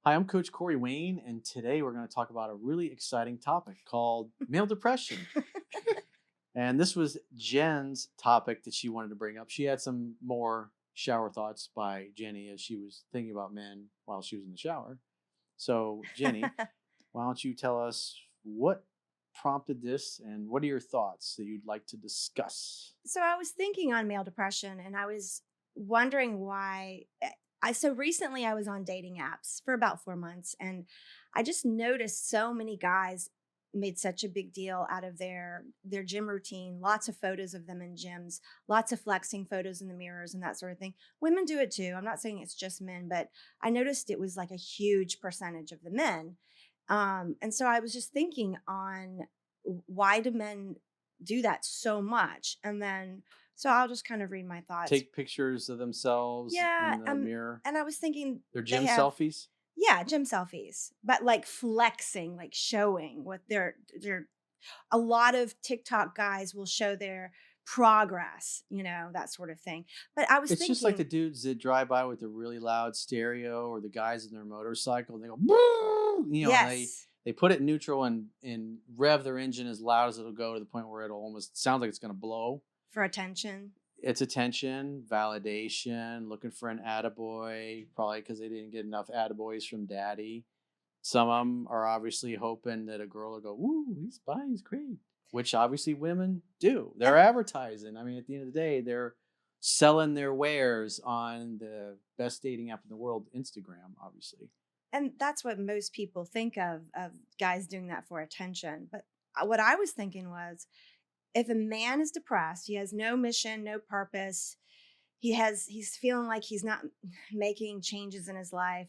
Hi, I'm Coach Corey Wayne, and today we're going to talk about a really exciting topic called male depression. And this was Jen's topic that she wanted to bring up. She had some more shower thoughts by Jenny as she was thinking about men while she was in the shower. So, Jenny, why don't you tell us what prompted this and what are your thoughts that you'd like to discuss? So I was thinking on male depression and I was wondering why so recently I was on dating apps for about 4 months and I just noticed so many guys made such a big deal out of their gym routine, lots of photos of them in gyms, lots of flexing photos in the mirrors and that sort of thing. Women do it too. I'm not saying it's just men, but I noticed it was like a huge percentage of the men. And so I was just thinking on why do men do that so much? And then so I'll just kind of read my thoughts. Take pictures of themselves Yeah, in the mirror, and I was thinking their they gym have selfies. yeah, gym selfies, but like flexing, like showing what they're a lot of TikTok guys will show their progress, that sort of thing. But I was It's just like the thinking, dudes that drive by with a really loud stereo or the guys in their motorcycle and they go, "Boo!" And they yes, they put it in neutral and rev their engine as loud as it'll go to the point where it'll almost sound like it's going to blow. for attention. It's attention, validation, looking for an attaboy, probably because they didn't get enough attaboys from daddy. Some of them are obviously hoping that a girl will go, "Ooh, he's fine, he's great," which obviously women do. They're And advertising. I mean, at the end of the day, they're selling their wares on the best dating app in the world, Instagram, obviously. and that's what most people think of guys doing that for attention. But what I was thinking was if a man is depressed, he has no mission, no purpose, he's feeling like he's not making changes in his life.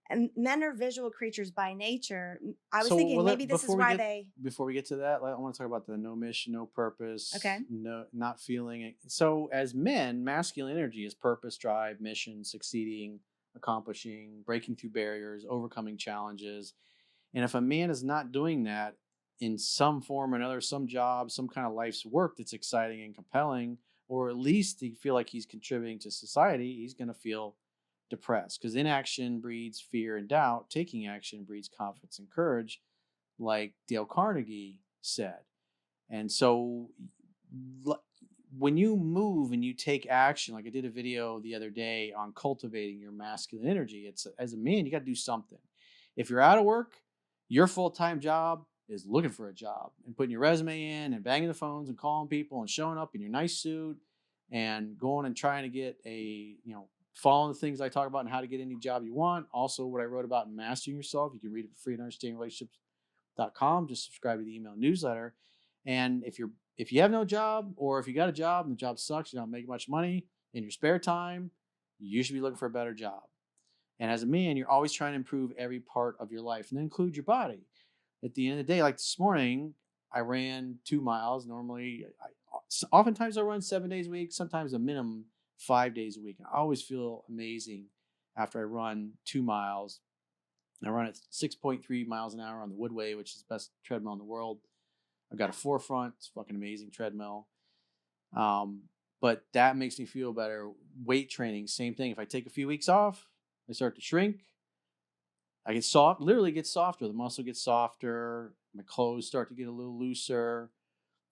And men are visual creatures by nature. I was So, thinking well, maybe this is why they before we get to that, I want to talk about the no mission, no purpose, okay. no not feeling it. So, as men, masculine energy is purpose, drive, mission, succeeding, accomplishing, breaking through barriers, overcoming challenges. And if a man is not doing that in some form or another, some job, some kind of life's work that's exciting and compelling, or at least he feel like he's contributing to society, he's going to feel depressed because inaction breeds fear and doubt. Taking action breeds confidence and courage, like Dale Carnegie said. And so, when you move and you take action, like I did a video the other day on cultivating your masculine energy, it's as a man, you got to do something. If you're out of work, your full time job is looking for a job and putting your resume in and banging the phones and calling people and showing up in your nice suit and going and trying to get following the things I talk about and how to get any job you want. Also, what I wrote about in mastering yourself, you can read it for free at understandingrelationships.com. Just subscribe to the email newsletter. And if you have no job or if you got a job and the job sucks, you're not making much money in your spare time, you should be looking for a better job. And as a man, you're always trying to improve every part of your life and include your body. At the end of the day, like this morning, I ran 2 miles. Normally, oftentimes I run 7 days a week, sometimes a minimum 5 days a week. And I always feel amazing after I run 2 miles. I run at 6.3 miles an hour on the Woodway, which is the best treadmill in the world. I've got a forefront, it's fucking amazing treadmill. Um, but that makes me feel better. Weight training, same thing. If I take a few weeks off, I start to shrink. I get soft, literally get softer. The muscle gets softer. My clothes start to get a little looser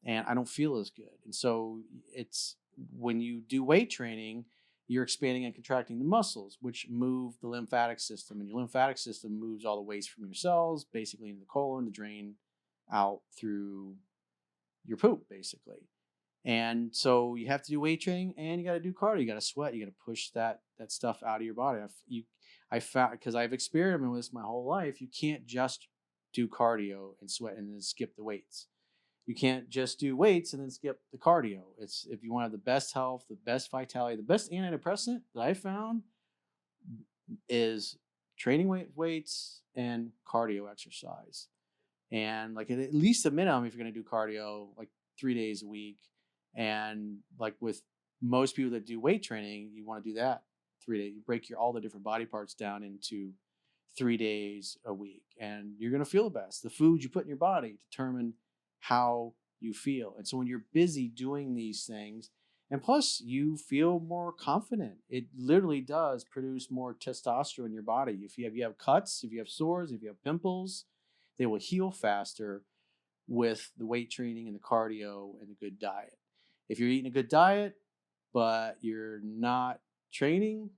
and I don't feel as good. And so it's when you do weight training, you're expanding and contracting the muscles, which move the lymphatic system. And your lymphatic system moves all the waste from your cells, basically into the colon to drain out through your poop, basically. And so you have to do weight training and you got to do cardio. You got to sweat. You got to push that stuff out of your body. I found because I've experimented with this my whole life. You can't just do cardio and sweat and then skip the weights. You can't just do weights and then skip the cardio. It's if you want to have the best health, the best vitality, the best antidepressant that I found is training weights and cardio exercise. And like at least a minimum, if you're going to do cardio, like 3 days a week. And like with most people that do weight training, you want to do that 3 days. You break all the different body parts down into 3 days a week, and you're going to feel the best. The food you put in your body determine how you feel. And so when you're busy doing these things, And plus, you feel more confident. It literally does produce more testosterone in your body. If you have cuts, if you have sores, if you have pimples, they will heal faster with the weight training and the cardio and the good diet. If you're eating a good diet, but you're not training,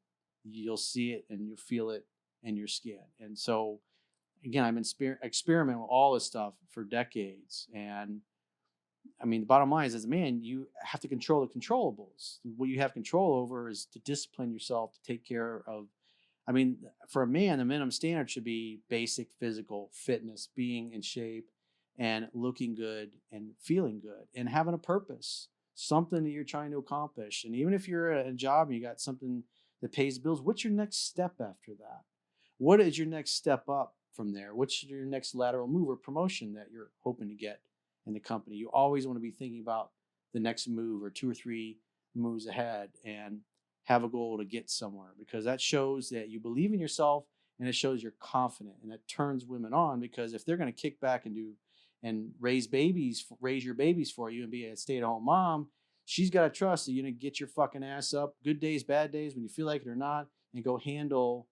you'll see it and you'll feel it in your skin. And so, again, I've been experimenting with all this stuff for decades. And I mean, the bottom line is, as a man, you have to control the controllables. What you have control over is to discipline yourself to take care of. I mean, for a man, the minimum standard should be basic physical fitness, being in shape and looking good and feeling good and having a purpose, something that you're trying to accomplish. And even if you're at a job and you got something that pays bills, what's your next step after that? What is your next step up from there? What's your next lateral move or promotion that you're hoping to get in the company? You always want to be thinking about the next move or 2 or 3 moves ahead and have a goal to get somewhere, because that shows that you believe in yourself and it shows you're confident, and that turns women on, because if they're going to kick back and raise your babies for you and be a stay-at-home mom, she's got to trust that you're going to get your fucking ass up, good days, bad days, when you feel like it or not, and go handle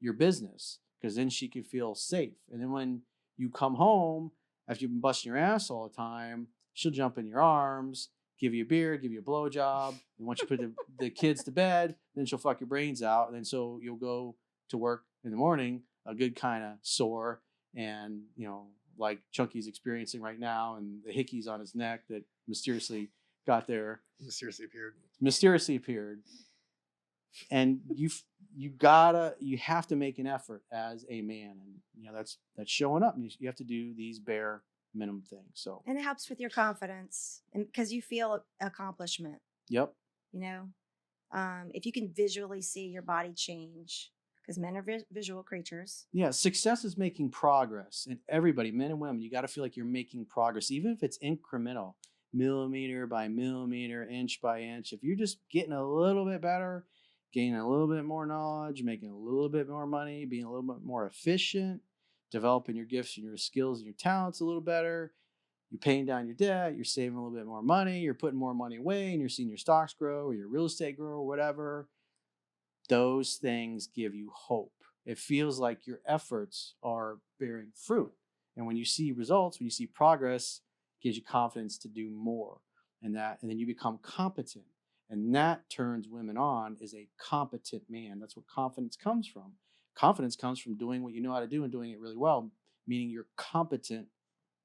your business, because then she can feel safe. And then when you come home after you've been busting your ass all the time, she'll jump in your arms, give you a beer, give you a blowjob. And once you put the kids to bed, then she'll fuck your brains out. And then so you'll go to work in the morning, a good kind of sore, and, like Chunky's experiencing right now, and the hickeys on his neck that mysteriously got there. Mysteriously appeared. And you have to make an effort as a man, and that's showing up. You have to do these bare minimum things. So, and it helps with your confidence, and because you feel accomplishment. Yep. If you can visually see your body change, because men are visual creatures. Yeah, success is making progress, and everybody, men and women, you got to feel like you're making progress, even if it's incremental, millimeter by millimeter, inch by inch. If you're just getting a little bit better, gaining a little bit more knowledge, making a little bit more money, being a little bit more efficient, developing your gifts and your skills and your talents a little better, you're paying down your debt, you're saving a little bit more money, you're putting more money away, and you're seeing your stocks grow or your real estate grow or whatever. Those things give you hope. It feels like your efforts are bearing fruit. And when you see results, when you see progress, it gives you confidence to do more. And then you become competent. And that turns women on, as a competent man. That's where confidence comes from. Confidence comes from doing what you know how to do and doing it really well, meaning you're competent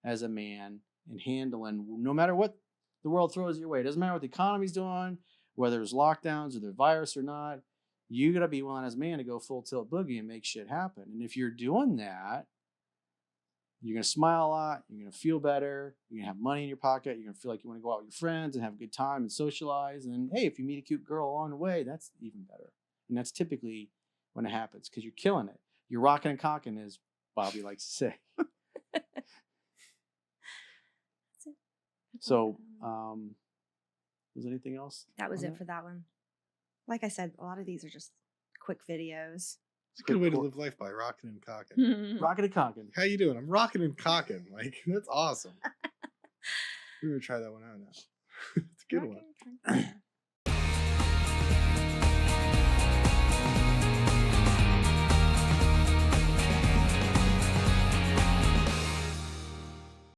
as a man in handling no matter what the world throws your way. It doesn't matter what the economy's doing, whether there's lockdowns or there's virus or not. You got to be willing as a man to go full tilt boogie and make shit happen. And if you're doing that, you're going to smile a lot. You're going to feel better. You're going to have money in your pocket. You're going to feel like you want to go out with your friends and have a good time and socialize. And hey, if you meet a cute girl along the way, that's even better. And that's typically when it happens, because you're killing it. You're rocking and cocking, as Bobby likes to say. So, was there anything else? That was it for that one. Like I said, a lot of these are just quick videos. It's a good way to live life, by rocking and cocking. Rocking and cocking. How you doing? I'm rocking and cocking. Like, that's awesome. We're going to try that one out now. It's a good one.